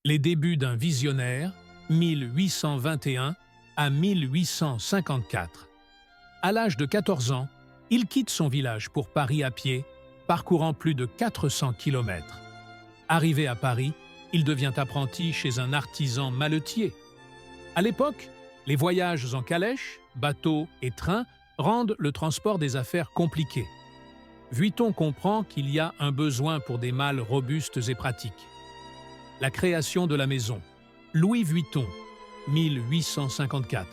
Les débuts d'un visionnaire, 1821 à 1854. À l'âge de 14 ans, il quitte son village pour Paris à pied, parcourant plus de 400 kilomètres. Arrivé à Paris, il devient apprenti chez un artisan maletier. À l'époque, les voyages en calèche, bateaux et trains rendent le transport des affaires compliqué. Vuitton comprend qu'il y a un besoin pour des malles robustes et pratiques. La création de la maison. Louis Vuitton, 1854.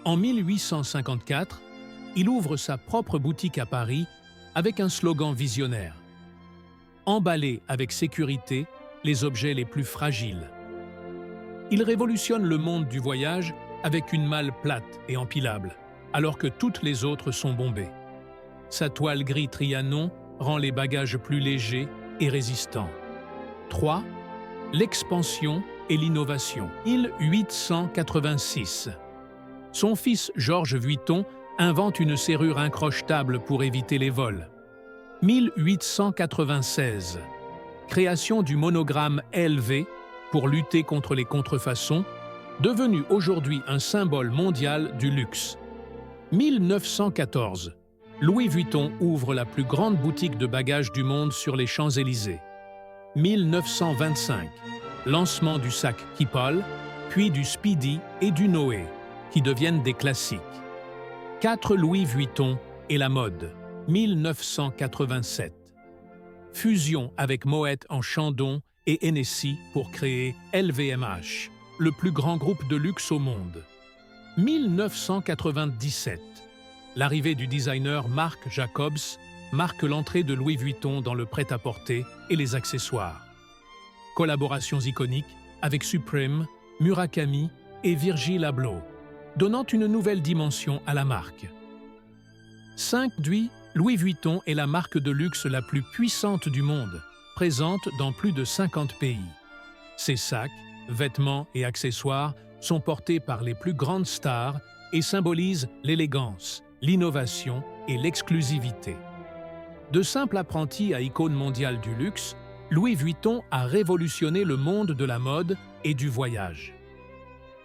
En 1854, il ouvre sa propre boutique à Paris avec un slogan visionnaire. Emballer avec sécurité les objets les plus fragiles. Il révolutionne le monde du voyage avec une malle plate et empilable, alors que toutes les autres sont bombées. Sa toile gris Trianon rend les bagages plus légers et résistants. 3. L'expansion et l'innovation. 1886. Son fils Georges Vuitton invente une serrure incrochetable pour éviter les vols. 1896. Création du monogramme LV pour lutter contre les contrefaçons, devenu aujourd'hui un symbole mondial du luxe. 1914. Louis Vuitton ouvre la plus grande boutique de bagages du monde sur les Champs-Élysées. 1925. Lancement du sac Keepall, puis du Speedy et du Noé, qui deviennent des classiques. 4 Louis Vuitton et la mode. 1987. Fusion avec Moet en Chandon et Hennessy pour créer LVMH, le plus grand groupe de luxe au monde. 1997. L'arrivée du designer Marc Jacobs marque l'entrée de Louis Vuitton dans le prêt-à-porter et les accessoires. Collaborations iconiques avec Supreme, Murakami et Virgil Abloh, donnant une nouvelle dimension à la marque. 5. Louis Vuitton est la marque de luxe la plus puissante du monde, présente dans plus de 50 pays. Ses sacs, vêtements et accessoires sont portés par les plus grandes stars et symbolisent l'élégance, l'innovation et l'exclusivité. De simple apprenti à icône mondiale du luxe, Louis Vuitton a révolutionné le monde de la mode et du voyage.